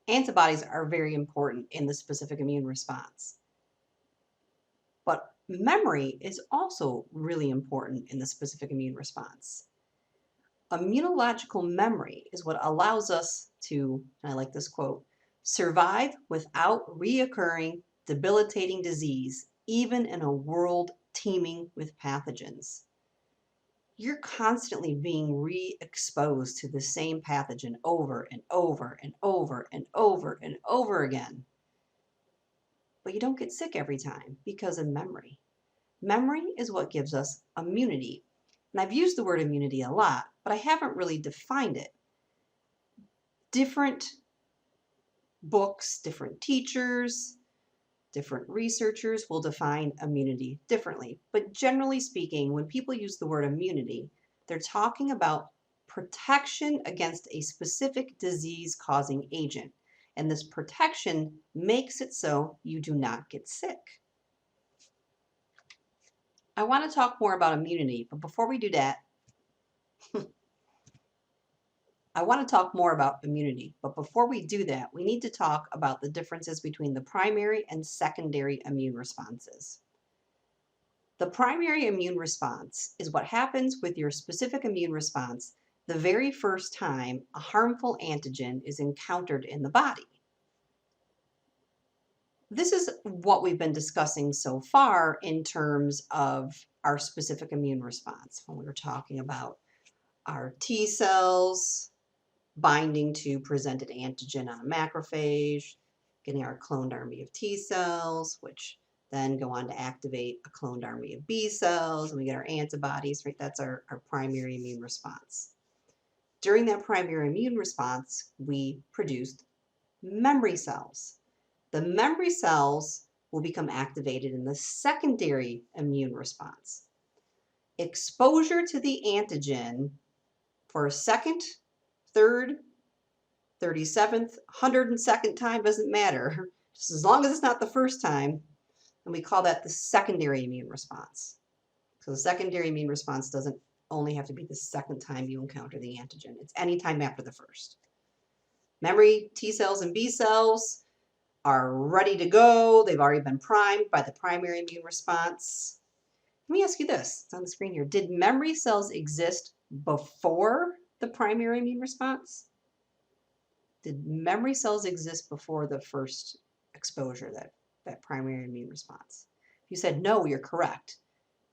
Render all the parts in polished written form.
Antibodies are very important in the specific immune response. But memory is also really important in the specific immune response. Immunological memory is what allows us to, and I like this quote, survive without reoccurring debilitating disease, even in a world teeming with pathogens. You're constantly being re-exposed to the same pathogen over and over and over and over and over again. But you don't get sick every time because of memory. Memory is what gives us immunity. And I've used the word immunity a lot, but I haven't really defined it. Different books, different teachers, different researchers will define immunity differently. But generally speaking, when people use the word immunity, they're talking about protection against a specific disease-causing agent. And this protection makes it so you do not get sick. I want to talk more about immunity, but before we do that, I want to talk more about immunity, but before we do that, we need to talk about the differences between the primary and secondary immune responses. The primary immune response is what happens with your specific immune response the very first time a harmful antigen is encountered in the body. This is what we've been discussing so far in terms of our specific immune response when we were talking about our T cells binding to presented antigen on a macrophage, getting our cloned army of T cells, which then go on to activate a cloned army of B cells, and we get our antibodies, right? That's our primary immune response. During that primary immune response, we produced memory cells. The memory cells will become activated in the secondary immune response. Exposure to the antigen for a second, third, 37th, 102nd time, doesn't matter. Just as long as it's not the first time, and we call that the secondary immune response. So the secondary immune response doesn't only have to be the second time you encounter the antigen. It's any time after the first. Memory T cells and B cells are ready to go. They've already been primed by the primary immune response. Let me ask you this. It's on the screen here. Did memory cells exist before the primary immune response? Did memory cells exist before the first exposure, that primary immune response? If you said no, you're correct.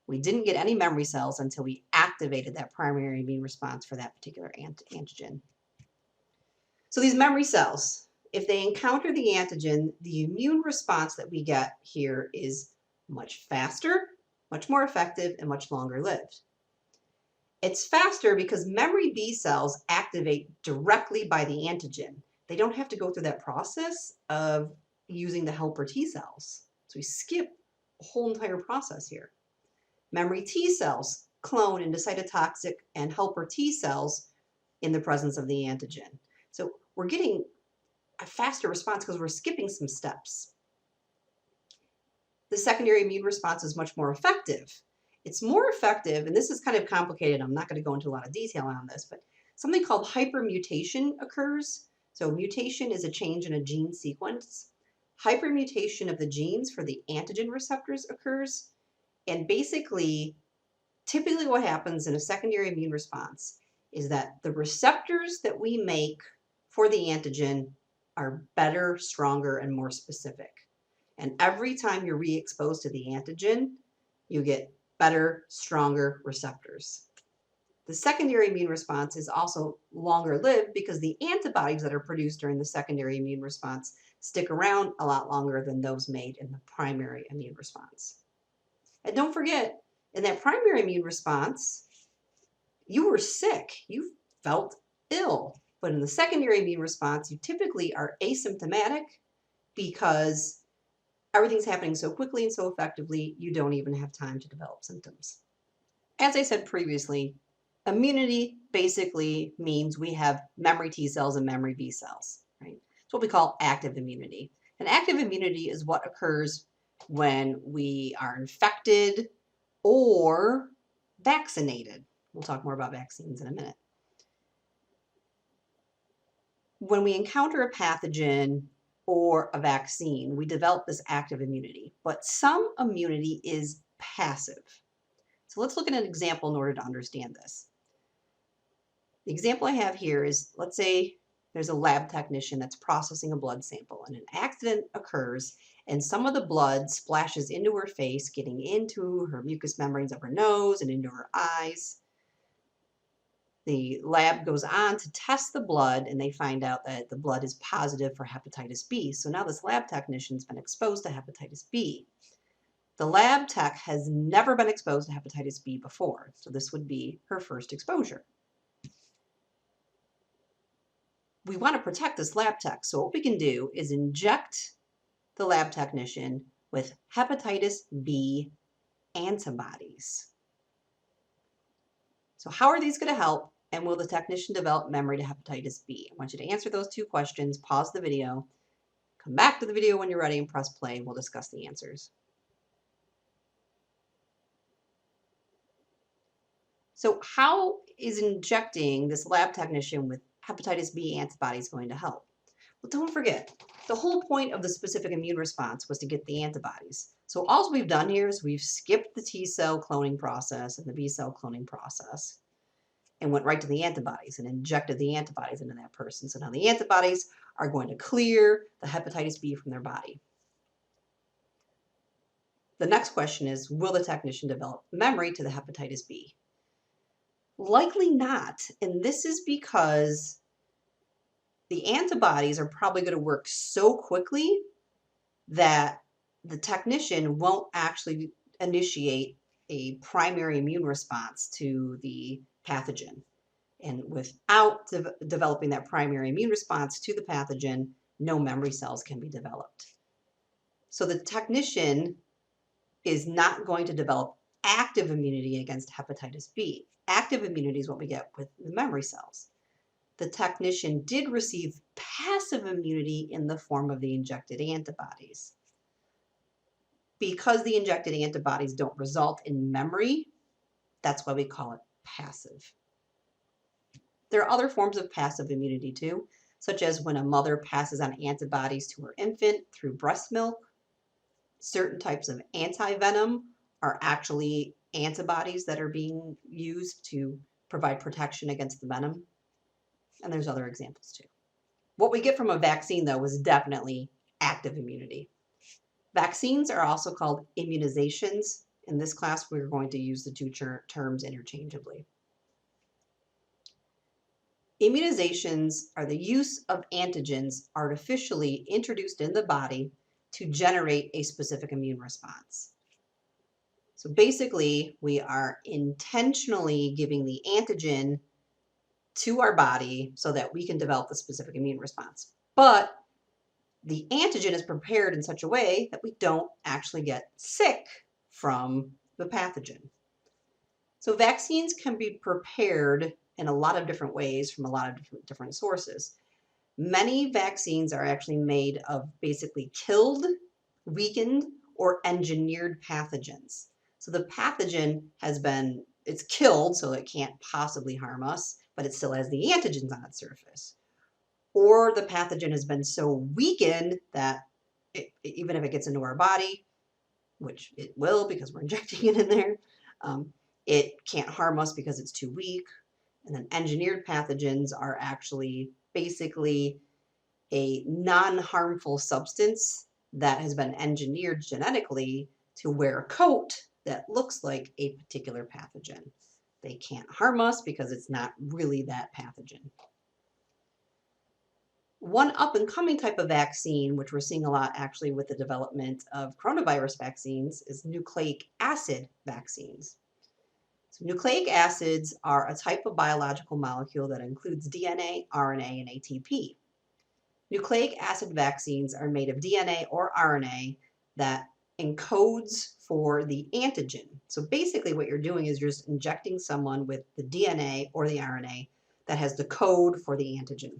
We didn't get any memory cells until we activated that primary immune response for that particular antigen. So these memory cells, if they encounter the antigen, the immune response that we get here is much faster, much more effective, and much longer lived. It's faster because memory B cells activate directly by the antigen. They don't have to go through that process of using the helper T cells. So we skip a whole entire process here. Memory T cells clone into cytotoxic and helper T cells in the presence of the antigen. So we're getting a faster response because we're skipping some steps. The secondary immune response is much more effective. It's more effective, and this is kind of complicated. I'm not going to go into a lot of detail on this, but something called hypermutation occurs. So mutation is a change in a gene sequence. Hypermutation of the genes for the antigen receptors occurs. And basically, typically what happens in a secondary immune response is that the receptors that we make for the antigen are better, stronger, and more specific. And every time you're re-exposed to the antigen, you get better, stronger receptors. The secondary immune response is also longer lived because the antibodies that are produced during the secondary immune response stick around a lot longer than those made in the primary immune response. And don't forget, in that primary immune response, you were sick, you felt ill. But in the secondary immune response, you typically are asymptomatic because everything's happening so quickly and so effectively, you don't even have time to develop symptoms. As I said previously, immunity basically means we have memory T cells and memory B cells, right? It's what we call active immunity. And active immunity is what occurs when we are infected or vaccinated. We'll talk more about vaccines in a minute. when we encounter a pathogen or a vaccine, we develop this active immunity, but some immunity is passive. So let's look at an example in order to understand this. The example I have here is, let's say there's a lab technician that's processing a blood sample and an accident occurs and some of the blood splashes into her face, getting into her mucous membranes of her nose and into her eyes. The lab goes on to test the blood and they find out that the blood is positive for hepatitis B. So now this lab technician's been exposed to hepatitis B. The lab tech has never been exposed to hepatitis B before, so this would be her first exposure. We want to protect this lab tech, so what we can do is inject the lab technician with hepatitis B antibodies. So how are these going to help, and will the technician develop memory to hepatitis B? I want you to answer those two questions, pause the video, come back to the video when you're ready and press play. We'll discuss the answers. So how is injecting this lab technician with hepatitis B antibodies going to help? Well, don't forget, the whole point of the specific immune response was to get the antibodies. So all we've done here is we've skipped the T cell cloning process and the B cell cloning process and went right to the antibodies and injected the antibodies into that person. So now the antibodies are going to clear the hepatitis B from their body. The next question is, will the technician develop memory to the hepatitis B? Likely not, and this is because the antibodies are probably going to work so quickly that the technician won't actually initiate a primary immune response to the pathogen. And without developing that primary immune response to the pathogen, no memory cells can be developed. So the technician is not going to develop active immunity against hepatitis B. Active immunity is what we get with the memory cells. The technician did receive passive immunity in the form of the injected antibodies. Because the injected antibodies don't result in memory, that's why we call it passive. There are other forms of passive immunity too, such as when a mother passes on antibodies to her infant through breast milk. Certain types of anti-venom are actually antibodies that are being used to provide protection against the venom. And there's other examples too. What we get from a vaccine, though, is definitely active immunity. Vaccines are also called immunizations. In this class, we're going to use the two terms interchangeably. Immunizations are the use of antigens artificially introduced in the body to generate a specific immune response. So basically, we are intentionally giving the antigen to our body so that we can develop the specific immune response. But the antigen is prepared in such a way that we don't actually get sick from the pathogen. So vaccines can be prepared in a lot of different ways from a lot of different sources. Many vaccines are actually made of basically killed, weakened, or engineered pathogens. So the pathogen it's killed so it can't possibly harm us, but it still has the antigens on its surface. Or the pathogen has been so weakened that even if it gets into our body, which it will because we're injecting it in there, it can't harm us because it's too weak. And then engineered pathogens are actually basically a non-harmful substance that has been engineered genetically to wear a coat that looks like a particular pathogen. They can't harm us because it's not really that pathogen. One up-and-coming type of vaccine, which we're seeing a lot actually with the development of coronavirus vaccines, is nucleic acid vaccines. So nucleic acids are a type of biological molecule that includes DNA, RNA, and ATP. Nucleic acid vaccines are made of DNA or RNA that encodes for the antigen. So basically what you're doing is you're just injecting someone with the DNA or the RNA that has the code for the antigen.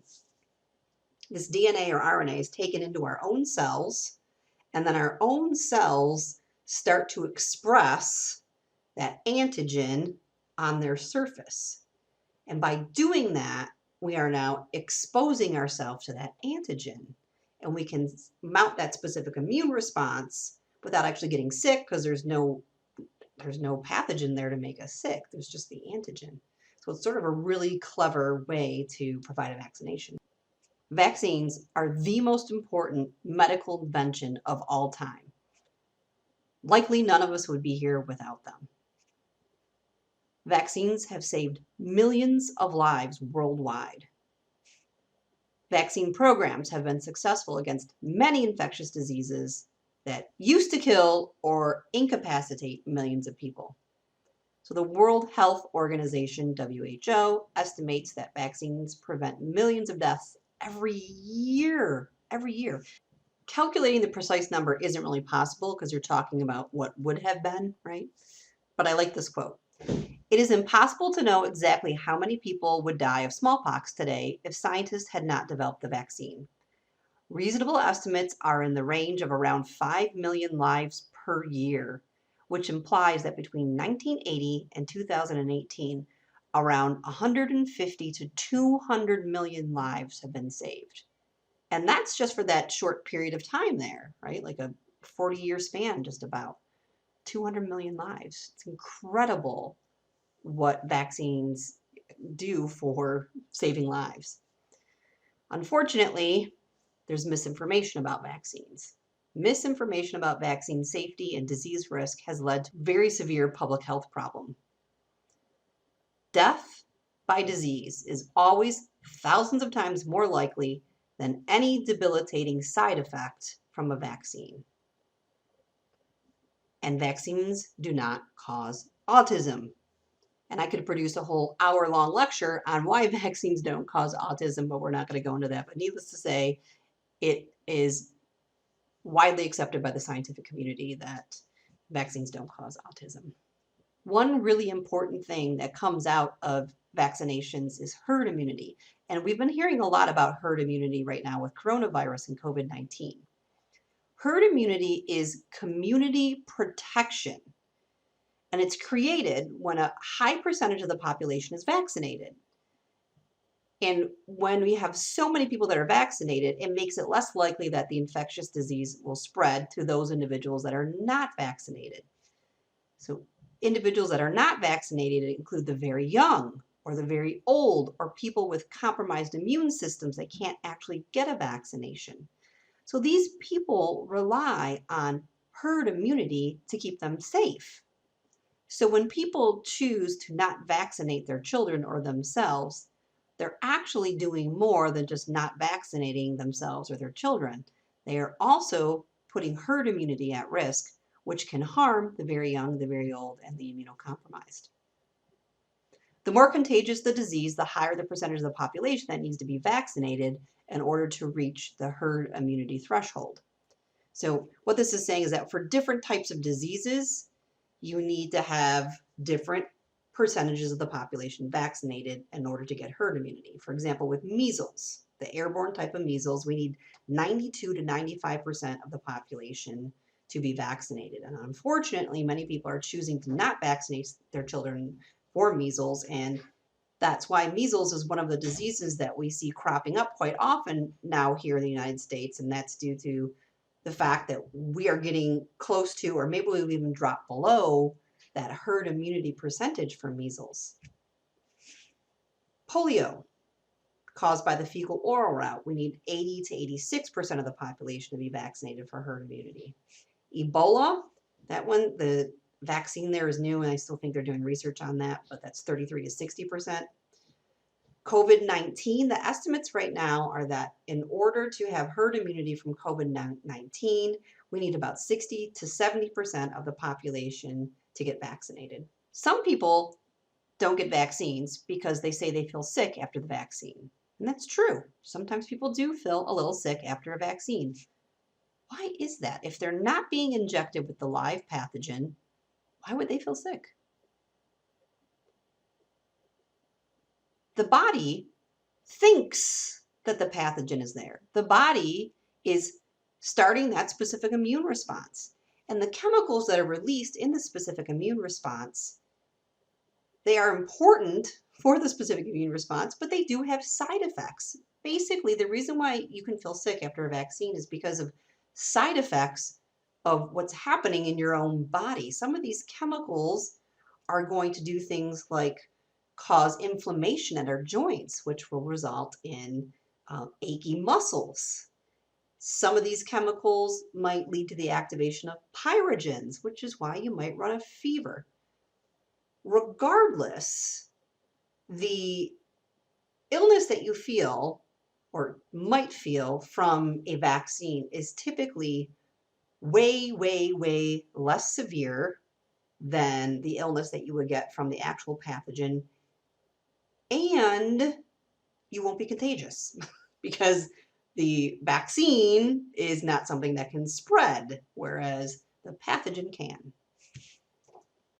This DNA or RNA is taken into our own cells, and then our own cells start to express that antigen on their surface. And by doing that, we are now exposing ourselves to that antigen. And we can mount that specific immune response without actually getting sick because there's no pathogen there to make us sick. There's just the antigen. So it's sort of a really clever way to provide a vaccination. Vaccines are the most important medical invention of all time. Likely none of us would be here without them. Vaccines have saved millions of lives worldwide. Vaccine programs have been successful against many infectious diseases that used to kill or incapacitate millions of people. So the World Health Organization, WHO, estimates that vaccines prevent millions of deaths every year. Calculating the precise number isn't really possible because you're talking about what would have been, right? But I like this quote. It is impossible to know exactly how many people would die of smallpox today if scientists had not developed the vaccine. Reasonable estimates are in the range of around 5 million lives per year, which implies that between 1980 and 2018, around 150 to 200 million lives have been saved. And that's just for that short period of time there, right? Like a 40-year span, just about 200 million lives. It's incredible what vaccines do for saving lives. Unfortunately, there's misinformation about vaccines. Misinformation about vaccine safety and disease risk has led to very severe public health problem. Death by disease is always thousands of times more likely than any debilitating side effect from a vaccine. And vaccines do not cause autism. And I could produce a whole hour-long lecture on why vaccines don't cause autism, but we're not going to go into that. But needless to say, it is widely accepted by the scientific community that vaccines don't cause autism. One really important thing that comes out of vaccinations is herd immunity. And we've been hearing a lot about herd immunity right now with coronavirus and COVID-19. Herd immunity is community protection. And it's created when a high percentage of the population is vaccinated. And when we have so many people that are vaccinated, it makes it less likely that the infectious disease will spread to those individuals that are not vaccinated. So individuals that are not vaccinated include the very young or the very old or people with compromised immune systems that can't actually get a vaccination. So these people rely on herd immunity to keep them safe. So when people choose to not vaccinate their children or themselves, they're actually doing more than just not vaccinating themselves or their children. They are also putting herd immunity at risk, which can harm the very young, the very old, and the immunocompromised. The more contagious the disease, the higher the percentage of the population that needs to be vaccinated in order to reach the herd immunity threshold. So what this is saying is that for different types of diseases, you need to have different percentages of the population vaccinated in order to get herd immunity. For example, with measles, the airborne type of measles, we need 92 to 95% of the population to be vaccinated. And unfortunately, many people are choosing to not vaccinate their children for measles. And that's why measles is one of the diseases that we see cropping up quite often now here in the United States. And that's due to the fact that we are getting close to, or maybe we've even dropped below, that herd immunity percentage for measles. Polio, caused by the fecal oral route, we need 80 to 86% of the population to be vaccinated for herd immunity. Ebola, that one, the vaccine there is new, and I still think they're doing research on that, but that's 33 to 60%. COVID-19, the estimates right now are that in order to have herd immunity from COVID-19, we need about 60 to 70% of the population to get vaccinated. Some people don't get vaccines because they say they feel sick after the vaccine. And that's true. Sometimes people do feel a little sick after a vaccine. Why is that? If they're not being injected with the live pathogen, why would they feel sick? The body thinks that the pathogen is there. The body is starting that specific immune response. And the chemicals that are released in the specific immune response, they are important for the specific immune response, but they do have side effects. Basically, the reason why you can feel sick after a vaccine is because of side effects of what's happening in your own body. Some of these chemicals are going to do things like cause inflammation at our joints, which will result in achy muscles. Some of these chemicals might lead to the activation of pyrogens, which is why you might run a fever. Regardless, the illness that you feel or might feel from a vaccine is typically way, way, way less severe than the illness that you would get from the actual pathogen, and you won't be contagious because the vaccine is not something that can spread, whereas the pathogen can.